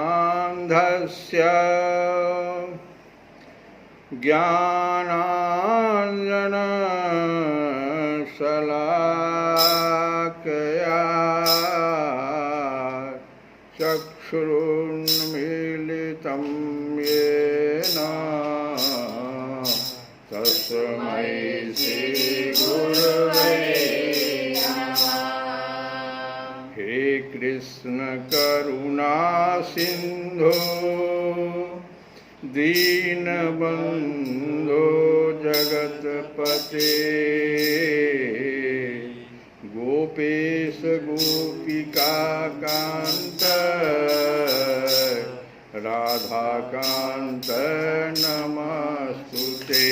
ज्ञानतिमिरान्धस्य ज्ञानाञ्जनशलाकया चक्षुरुन्मीलितं येन तस्मै श्रीगुरवे हे कृष्ण करुणा सिंधु दीनबंधो जगतपते गोपेश गोपिका कांत राधाकांत नमस्तुते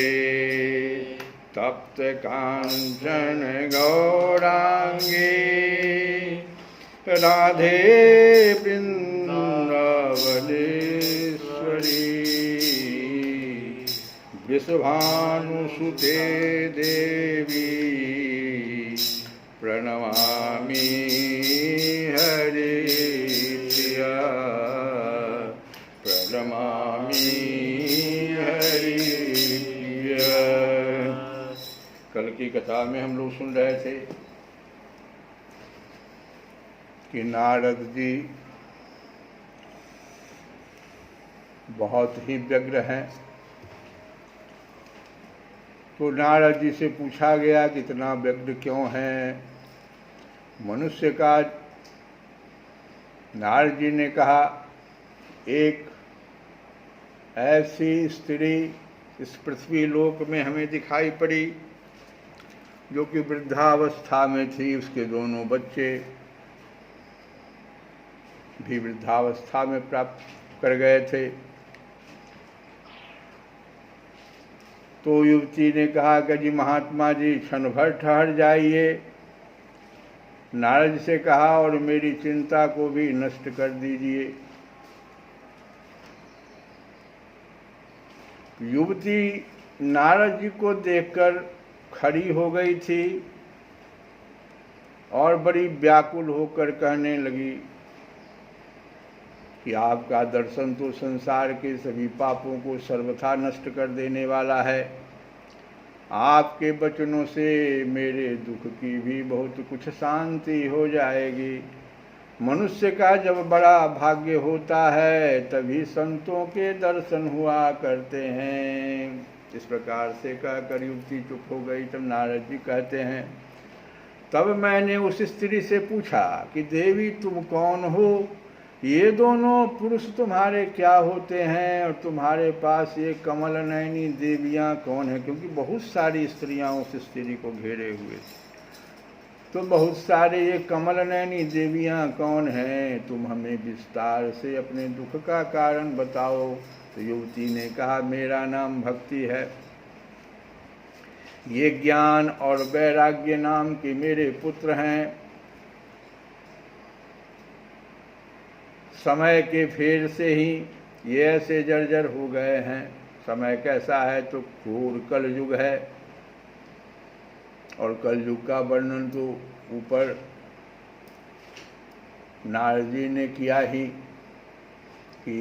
तप्त कांचन गौरांगी राधे वृंदावनेश्वरी वृषभानुसुते देवी प्रणमामि हरिप्रिया प्रणमामि हरिप्रिया। कल की कथा में हम लोग सुन रहे थे कि नारद जी बहुत ही व्यग्र हैं। तो नारद जी से पूछा गया कि इतना व्यग्र क्यों हैं मनुष्य का। नारद जी ने कहा एक ऐसी स्त्री इस पृथ्वी लोक में हमें दिखाई पड़ी जो कि वृद्धावस्था में थी। उसके दोनों बच्चे भी वृद्धावस्था में प्राप्त कर गए थे। तो युवती ने कहा कि जी महात्मा जी क्षण भर ठहर जाइए। नारद से कहा और मेरी चिंता को भी नष्ट कर दीजिए। युवती नारद जी को देखकर खड़ी हो गई थी और बड़ी व्याकुल होकर कहने लगी कि आपका दर्शन तो संसार के सभी पापों को सर्वथा नष्ट कर देने वाला है। आपके वचनों से मेरे दुख की भी बहुत कुछ शांति हो जाएगी। मनुष्य का जब बड़ा भाग्य होता है तभी संतों के दर्शन हुआ करते हैं। इस प्रकार से कहकर युवती चुप हो गई। तब नारद जी कहते हैं तब मैंने उस स्त्री से पूछा कि देवी तुम कौन हो, ये दोनों पुरुष तुम्हारे क्या होते हैं और तुम्हारे पास ये कमल नयनी देवियाँ कौन है। क्योंकि बहुत सारी स्त्रियाँ उस स्त्री को घेरे हुए थी। तो बहुत सारे ये कमल नयनी देवियाँ कौन हैं, तुम हमें विस्तार से अपने दुख का कारण बताओ। तो युवती ने कहा मेरा नाम भक्ति है। ये ज्ञान और वैराग्य नाम के मेरे पुत्र हैं। समय के फेर से ही ये ऐसे जर्जर हो गए हैं। समय कैसा है तो घोर कलयुग है और कलयुग का वर्णन तो ऊपर नारद जी ने किया ही कि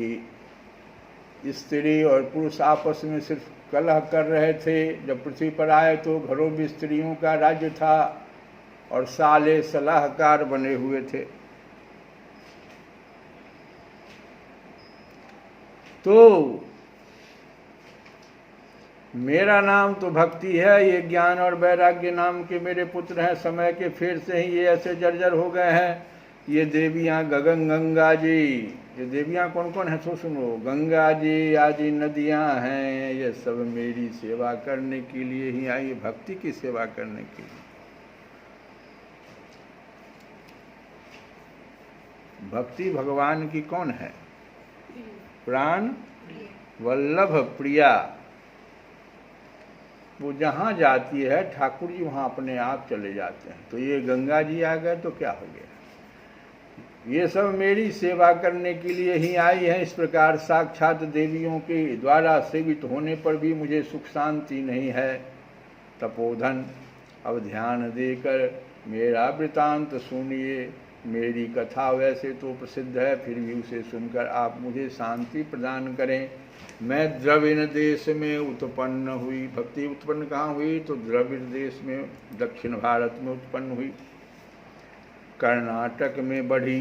स्त्री और पुरुष आपस में सिर्फ कलह कर रहे थे। जब पृथ्वी पर आए तो घरों में स्त्रियों का राज्य था और साले सलाहकार बने हुए थे। तो मेरा नाम तो भक्ति है, ये ज्ञान और वैराग्य नाम के मेरे पुत्र हैं। समय के फेर से ही ये ऐसे जर्जर हो गए हैं। ये देवियाँ गगन गंगा जी, ये देवियाँ कौन कौन है तो सुनो। गंगा जी आदि नदियाँ हैं, ये सब मेरी सेवा करने के लिए ही आई, भक्ति की सेवा करने के लिए। भक्ति भगवान की कौन है? प्राण वल्लभ प्रिया। वो जहाँ जाती है ठाकुर जी वहाँ अपने आप चले जाते हैं। तो ये गंगा जी आ गए तो क्या हो गया? ये सब मेरी सेवा करने के लिए ही आई है। इस प्रकार साक्षात देवियों के द्वारा सेवित होने पर भी मुझे सुख शांति नहीं है। तपोधन, अब ध्यान देकर मेरा वृतांत सुनिए। मेरी कथा वैसे तो प्रसिद्ध है, फिर भी उसे सुनकर आप मुझे शांति प्रदान करें। मैं द्रविड़ देश में उत्पन्न हुई। भक्ति उत्पन्न कहाँ हुई? तो द्रविड़ देश में, दक्षिण भारत में उत्पन्न हुई। कर्नाटक में बढ़ी,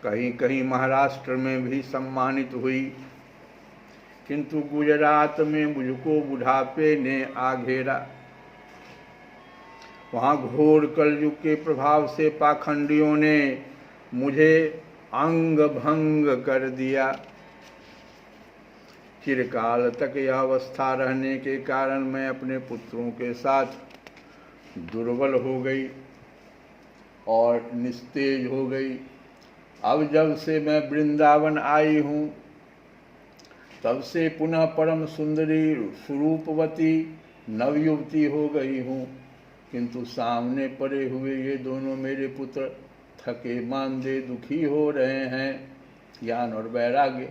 कहीं कहीं महाराष्ट्र में भी सम्मानित हुई, किंतु गुजरात में मुझको बुढ़ापे ने आ घेरा। वहाँ घोर कलयुग के प्रभाव से पाखंडियों ने मुझे अंग भंग कर दिया। चिरकाल तक यह अवस्था रहने के कारण मैं अपने पुत्रों के साथ दुर्बल हो गई और निस्तेज हो गई। अब जब से मैं वृंदावन आई हूँ तब से पुनः परम सुंदरी स्वरूपवती नवयुवती हो गई हूँ, किंतु सामने पड़े हुए ये दोनों मेरे पुत्र थके मांदे दुखी हो रहे हैं। ज्ञान और वैराग्य,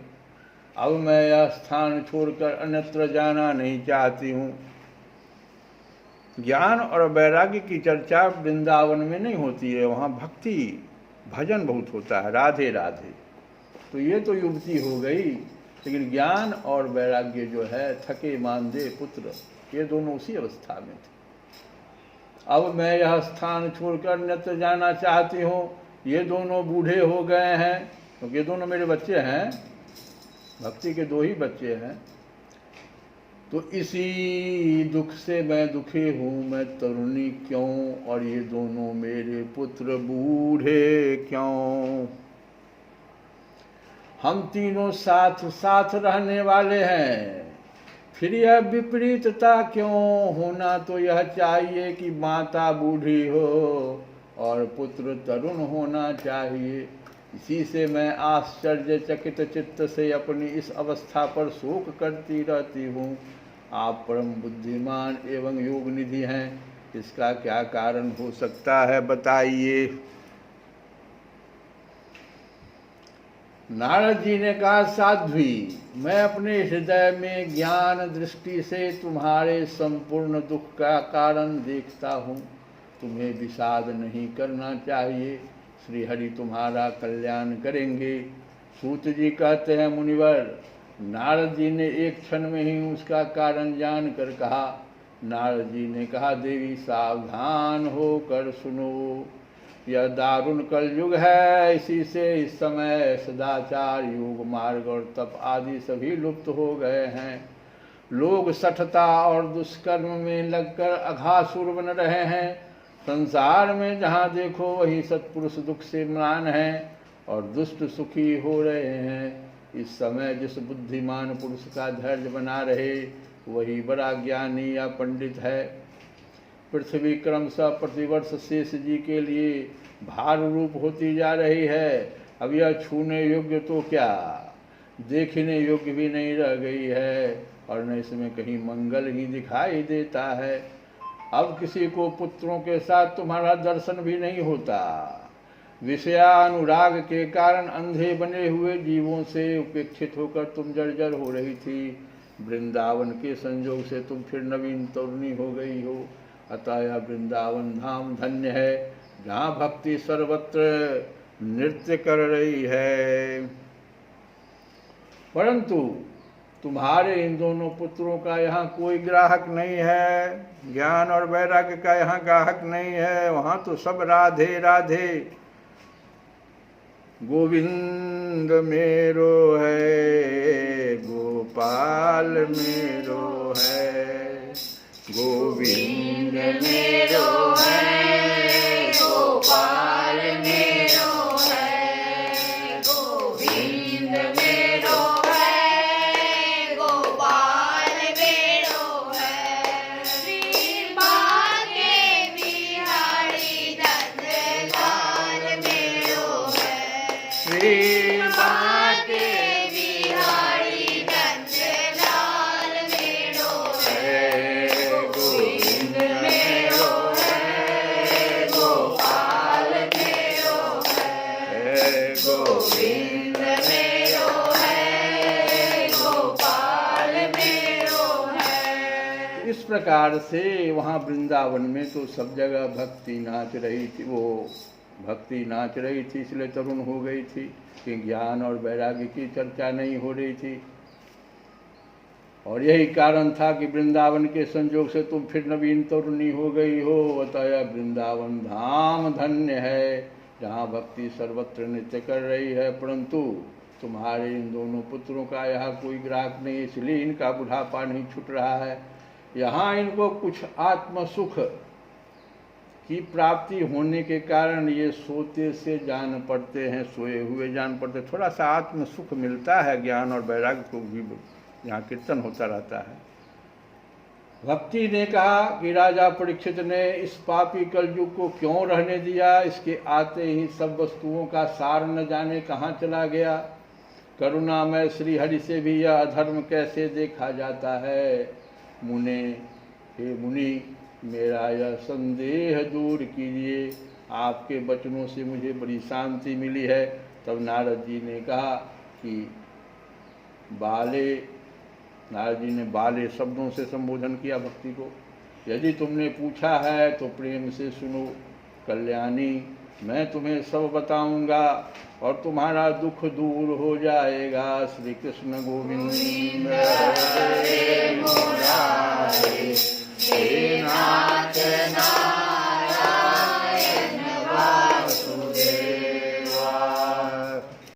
अब मैं यह स्थान छोड़कर अन्यत्र जाना नहीं चाहती हूँ। ज्ञान और वैराग्य की चर्चा वृंदावन में नहीं होती है, वहाँ भक्ति भजन बहुत होता है, राधे राधे। तो ये तो युवती हो गई, लेकिन ज्ञान और वैराग्य जो है, थके मांदे पुत्र, ये दोनों उसी अवस्था में थे। अब मैं यह स्थान छोड़कर अन्यत्र जाना चाहती हूँ। ये दोनों बूढ़े हो गए हैं, क्योंकि ये दोनों मेरे बच्चे हैं, भक्ति के दो ही बच्चे हैं। तो इसी दुख से मैं दुखी हूँ, मैं तरुणी क्यों, और ये दोनों मेरे पुत्र बूढ़े क्यों। हम तीनों साथ साथ रहने वाले हैं, फिर यह विपरीतता क्यों। होना तो यह चाहिए कि माता बूढ़ी हो और पुत्र तरुण होना चाहिए। इसी से मैं आश्चर्यचकित चित्त से अपनी इस अवस्था पर शोक करती रहती हूँ। आप परम बुद्धिमान एवं योग निधि हैं, इसका क्या कारण हो सकता है, बताइए। नारद जी ने कहा, साध्वी, मैं अपने हृदय में ज्ञान दृष्टि से तुम्हारे संपूर्ण दुख का कारण देखता हूँ। तुम्हें विषाद नहीं करना चाहिए, श्री हरि तुम्हारा कल्याण करेंगे। सूत जी कहते हैं, मुनिवर, नारद जी ने एक क्षण में ही उसका कारण जानकर कहा। नारद जी ने कहा, देवी सावधान होकर सुनो, यह दारुण कलयुग है। इसी से इस समय सदाचार, योग मार्ग और तप आदि सभी लुप्त हो गए हैं। लोग सठता और दुष्कर्म में लगकर अघासुर बन रहे हैं। संसार में जहाँ देखो वही सत्पुरुष दुख से म्लान हैं और दुष्ट सुखी हो रहे हैं। इस समय जिस बुद्धिमान पुरुष का धैर्य बना रहे वही बड़ा ज्ञानी या पंडित है। पृथ्वी क्रमशः प्रतिवर्ष शेष जी के लिए भार रूप होती जा रही है। अब यह छूने योग्य तो क्या, देखने योग्य भी नहीं रह गई है, और न इसमें कहीं मंगल ही दिखाई देता है। अब किसी को पुत्रों के साथ तुम्हारा दर्शन भी नहीं होता। विषयानुराग के कारण अंधे बने हुए जीवों से उपेक्षित होकर तुम जर्जर हो रही थी। वृंदावन के संयोग से तुम फिर नवीन तरुणी हो गई हो। अतः यह वृंदावन धाम धन्य है, जहाँ भक्ति सर्वत्र नृत्य कर रही है। परंतु तुम्हारे इन दोनों पुत्रों का यहाँ कोई ग्राहक नहीं है, ज्ञान और वैराग्य का यहाँ ग्राहक नहीं है, वहाँ तो सब राधे राधे। गोविंद मेरो है, गोपाल मेरो है, गोविंद मेरो है, गोपाल मेरो है, गोविंद मेरो है, गोपाल मेरो है। श्री बांके बिहारी नंदलाल मेरो है, श्री बांके बिहारी नंदलाल मेरो है, गोविंद मेरो है, गोपाल मेरो है, गोविंद मेरो है, गोपाल मेरो है। इस प्रकार से वहाँ वृंदावन में तो सब जगह भक्ति नाच रही थी, वो भक्ति नाच रही थी, इसलिए तरुण हो गई थी कि ज्ञान और वैराग्य की चर्चा नहीं हो रही थी। और यही कारण था कि वृंदावन के संयोग से तुम फिर नवीन तरुणी हो गई हो। अतः वृंदावन धाम धन्य है, जहाँ भक्ति सर्वत्र नृत्य कर रही है, परंतु तुम्हारे इन दोनों पुत्रों का यहाँ कोई ग्राहक नहीं, इसलिए इनका बुढ़ापा नहीं छूट रहा है। यहाँ इनको कुछ आत्म सुख की प्राप्ति होने के कारण ये सोते से जान पड़ते हैं, सोए हुए जान पड़ते, थोड़ा सा आत्म सुख मिलता है। ज्ञान और वैराग्य को भी यहाँ कीर्तन होता रहता है। भक्ति ने कहा कि राजा परीक्षित ने इस पापी कलयुग को क्यों रहने दिया, इसके आते ही सब वस्तुओं का सार न जाने कहाँ चला गया। करुणामय श्री हरि से भी यह अधर्म कैसे देखा जाता है। मुने, हे मुनि, मेरा यह संदेह दूर कीजिए, आपके वचनों से मुझे बड़ी शांति मिली है। तब नारद जी ने कहा कि बाले, नारद जी ने बाले शब्दों से संबोधन किया भक्ति को। यदि तुमने पूछा है तो प्रेम से सुनो कल्याणी, मैं तुम्हें सब बताऊंगा और तुम्हारा दुख दूर हो जाएगा। श्री कृष्ण गोविंद हरे मुरारे, हे नाथ